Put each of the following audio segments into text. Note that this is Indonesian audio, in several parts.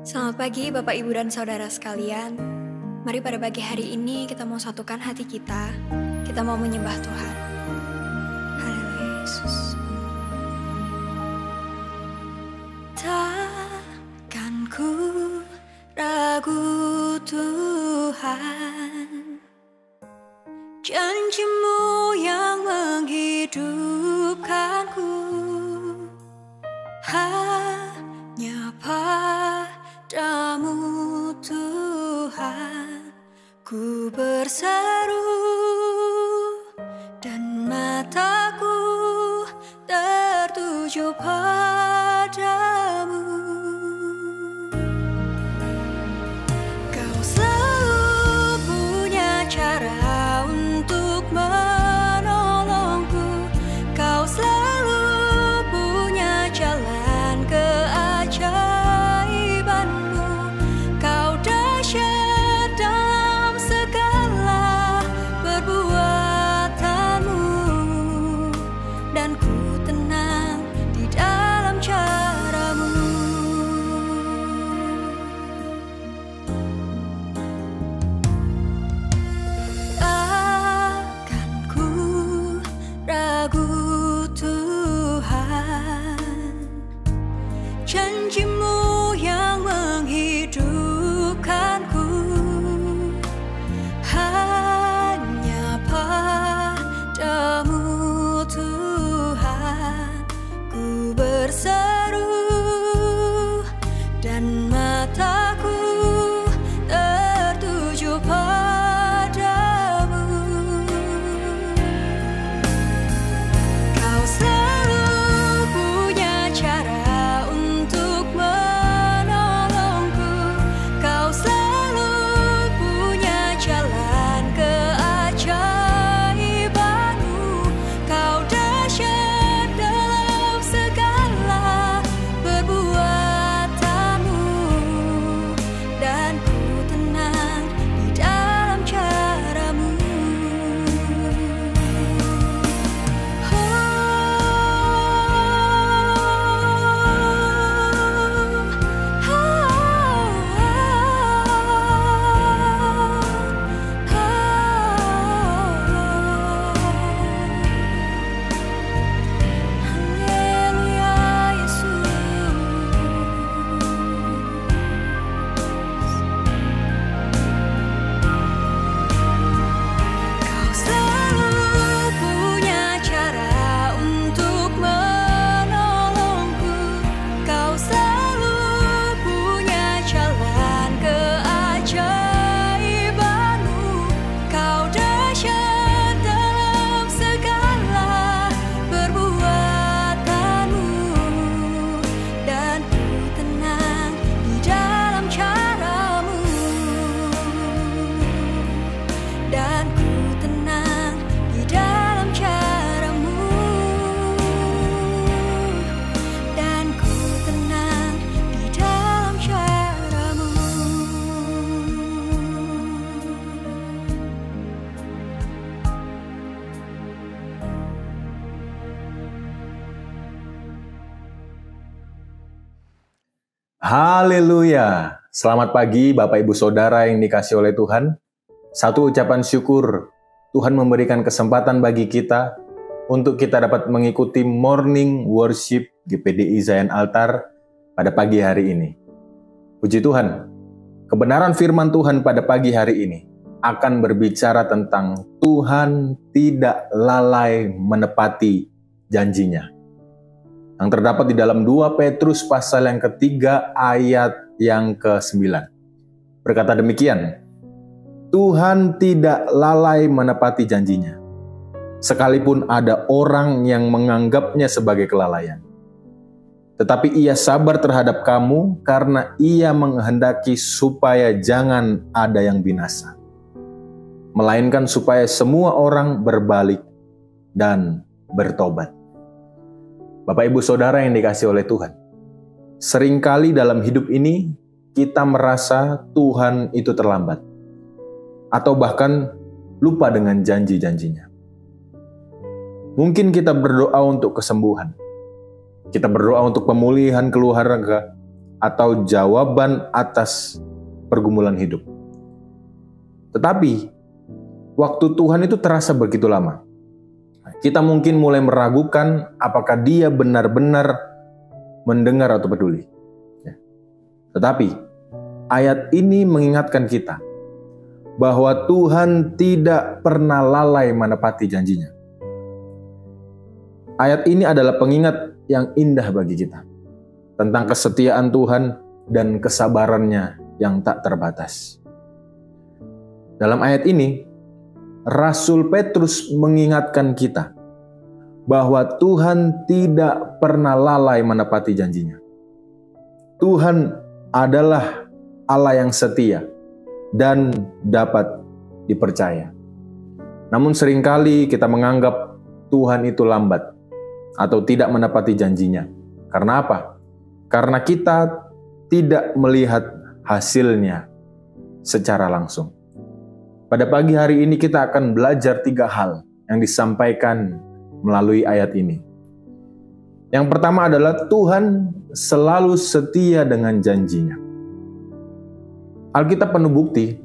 Selamat pagi Bapak, Ibu, dan Saudara sekalian. Mari pada pagi hari ini kita mau satukan hati kita. Kita mau menyembah Tuhan. Haleluya Yesus. Takkan ku ragu Tuhan, janji-Mu yang menghidupkanku. Hanya Padamu Tuhan ku berseru, dan mataku tertuju padamu. Kau selalu punya cara untuk menolongku. Kau selalu punya jalan keajaiban. Janji-Mu yang menghidupkanku. Hanya Padamu Tuhan ku berseru, dan mataku tertuju padamu. Kau selalu punya cara Haleluya. Selamat pagi Bapak Ibu Saudara yang dikasihi oleh Tuhan. Satu ucapan syukur, Tuhan memberikan kesempatan bagi kita untuk kita dapat mengikuti morning worship GPDI Zion Altar pada pagi hari ini. Puji Tuhan, kebenaran firman Tuhan pada pagi hari ini akan berbicara tentang Tuhan tidak lalai menepati janjinya. Yang terdapat di dalam 2 Petrus pasal yang ketiga ayat yang ke-9. Berkata demikian, Tuhan tidak lalai menepati janjinya, sekalipun ada orang yang menganggapnya sebagai kelalaian. Tetapi Ia sabar terhadap kamu karena Ia menghendaki supaya jangan ada yang binasa, melainkan supaya semua orang berbalik dan bertobat. Bapak Ibu Saudara yang dikasihi oleh Tuhan, seringkali dalam hidup ini kita merasa Tuhan itu terlambat, atau bahkan lupa dengan janji-janjinya. Mungkin kita berdoa untuk kesembuhan, kita berdoa untuk pemulihan keluarga, atau jawaban atas pergumulan hidup. Tetapi, waktu Tuhan itu terasa begitu lama. Kita mungkin mulai meragukan apakah Dia benar-benar mendengar atau peduli. Tetapi, ayat ini mengingatkan kita bahwa Tuhan tidak pernah lalai menepati janjinya. Ayat ini adalah pengingat yang indah bagi kita tentang kesetiaan Tuhan dan kesabarannya yang tak terbatas. Dalam ayat ini, Rasul Petrus mengingatkan kita bahwa Tuhan tidak pernah lalai menepati janjinya. Tuhan adalah Allah yang setia dan dapat dipercaya. Namun seringkali kita menganggap Tuhan itu lambat atau tidak menepati janjinya. Karena apa? Karena kita tidak melihat hasilnya secara langsung. Pada pagi hari ini kita akan belajar 3 hal yang disampaikan melalui ayat ini. Yang pertama adalah Tuhan selalu setia dengan janjinya. Alkitab penuh bukti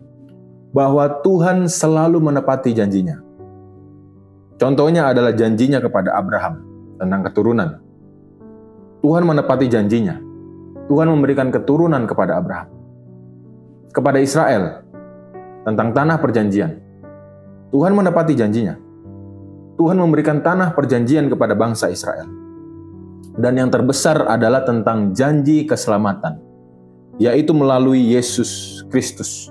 bahwa Tuhan selalu menepati janjinya. Contohnya adalah janjinya kepada Abraham tentang keturunan. Tuhan menepati janjinya. Tuhan memberikan keturunan kepada Abraham. Kepada Israel tentang tanah perjanjian. Tuhan menepati janjinya. Tuhan memberikan tanah perjanjian kepada bangsa Israel. Dan yang terbesar adalah tentang janji keselamatan, yaitu melalui Yesus Kristus.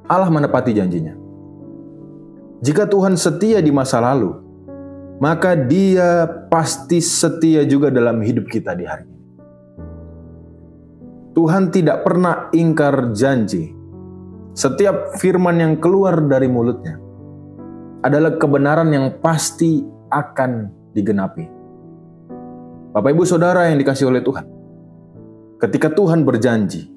Allah menepati janjinya. Jika Tuhan setia di masa lalu, maka Dia pasti setia juga dalam hidup kita di hari ini. Tuhan tidak pernah ingkar janji. Setiap firman yang keluar dari mulutnya adalah kebenaran yang pasti akan digenapi. Bapak Ibu Saudara yang dikasihi oleh Tuhan, ketika Tuhan berjanji,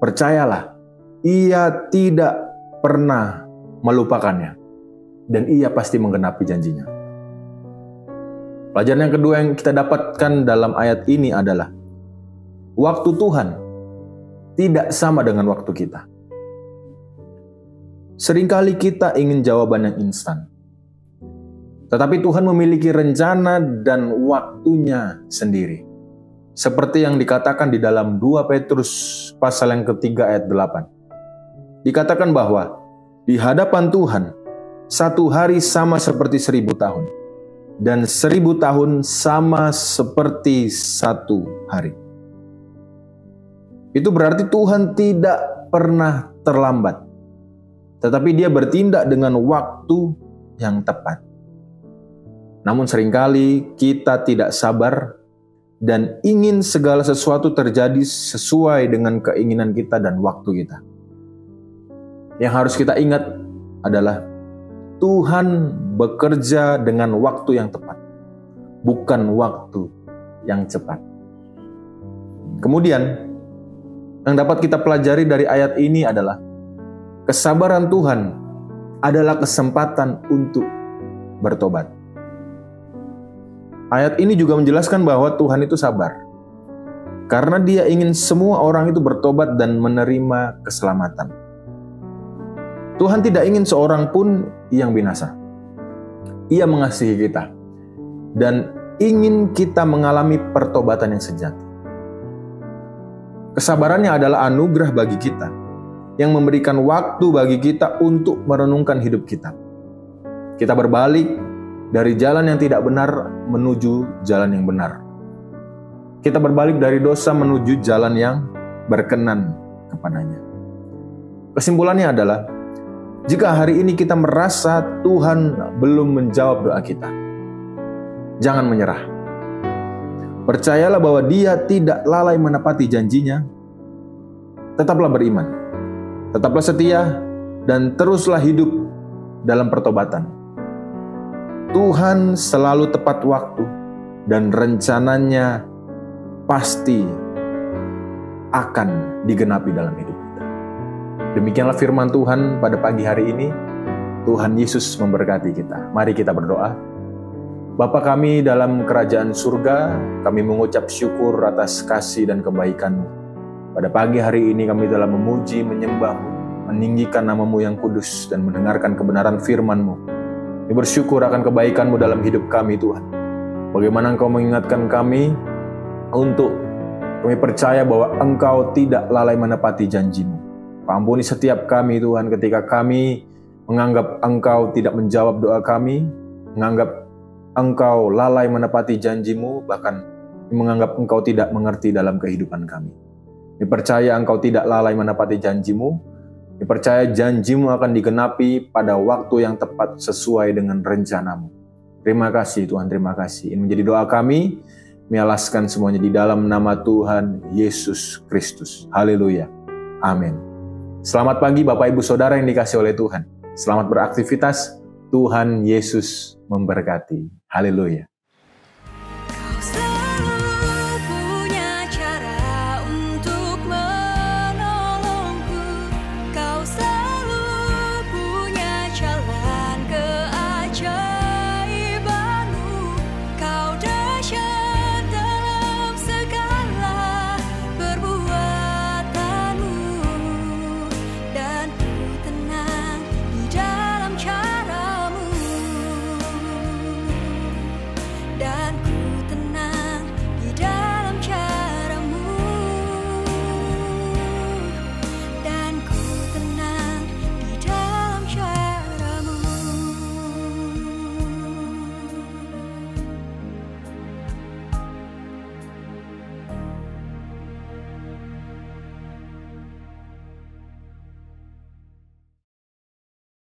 percayalah, Ia tidak pernah melupakannya, dan Ia pasti menggenapi janjinya. Pelajaran yang kedua yang kita dapatkan dalam ayat ini adalah waktu Tuhan tidak sama dengan waktu kita. Seringkali kita ingin jawaban yang instan. Tetapi Tuhan memiliki rencana dan waktunya sendiri. Seperti yang dikatakan di dalam 2 Petrus pasal yang ketiga ayat 8. Dikatakan bahwa di hadapan Tuhan, 1 hari sama seperti 1000 tahun. Dan 1000 tahun sama seperti 1 hari. Itu berarti Tuhan tidak pernah terlambat. Tetapi Dia bertindak dengan waktu yang tepat. Namun seringkali kita tidak sabar dan ingin segala sesuatu terjadi sesuai dengan keinginan kita dan waktu kita. Yang harus kita ingat adalah Tuhan bekerja dengan waktu yang tepat, bukan waktu yang cepat. Kemudian, yang dapat kita pelajari dari ayat ini adalah kesabaran Tuhan adalah kesempatan untuk bertobat. Ayat ini juga menjelaskan bahwa Tuhan itu sabar, karena Dia ingin semua orang itu bertobat dan menerima keselamatan. Tuhan tidak ingin seorang pun yang binasa. Ia mengasihi kita dan ingin kita mengalami pertobatan yang sejati. Kesabarannya adalah anugerah bagi kita yang memberikan waktu bagi kita untuk merenungkan hidup kita. Kita berbalik dari jalan yang tidak benar menuju jalan yang benar. Kita berbalik dari dosa menuju jalan yang berkenan kepadanya. Kesimpulannya adalah, jika hari ini kita merasa Tuhan belum menjawab doa kita, jangan menyerah. Percayalah bahwa Dia tidak lalai menepati janjinya. Tetaplah beriman, tetaplah setia, dan teruslah hidup dalam pertobatan. Tuhan selalu tepat waktu dan rencananya pasti akan digenapi dalam hidup kita. Demikianlah firman Tuhan pada pagi hari ini. Tuhan Yesus memberkati kita. Mari kita berdoa. Bapa kami dalam kerajaan surga, kami mengucap syukur atas kasih dan kebaikan-Mu. Pada pagi hari ini kami telah memuji, menyembah-Mu, meninggikan nama-Mu yang kudus dan mendengarkan kebenaran firman-Mu. Kami bersyukur akan kebaikan-Mu dalam hidup kami, Tuhan. Bagaimana Engkau mengingatkan kami untuk kami percaya bahwa Engkau tidak lalai menepati janji-Mu. Ampuni setiap kami, Tuhan, ketika kami menganggap Engkau tidak menjawab doa kami, menganggap Engkau lalai menepati janji-Mu, bahkan menganggap Engkau tidak mengerti dalam kehidupan kami. Kami percaya Engkau tidak lalai menepati janji-Mu. Kami percaya janji-Mu akan digenapi pada waktu yang tepat sesuai dengan rencana-Mu. Terima kasih Tuhan, terima kasih. Ini menjadi doa kami, kami alaskan semuanya di dalam nama Tuhan Yesus Kristus. Haleluya. Amin. Selamat pagi Bapak Ibu Saudara yang dikasihi oleh Tuhan. Selamat beraktivitas. Tuhan Yesus memberkati. Haleluya.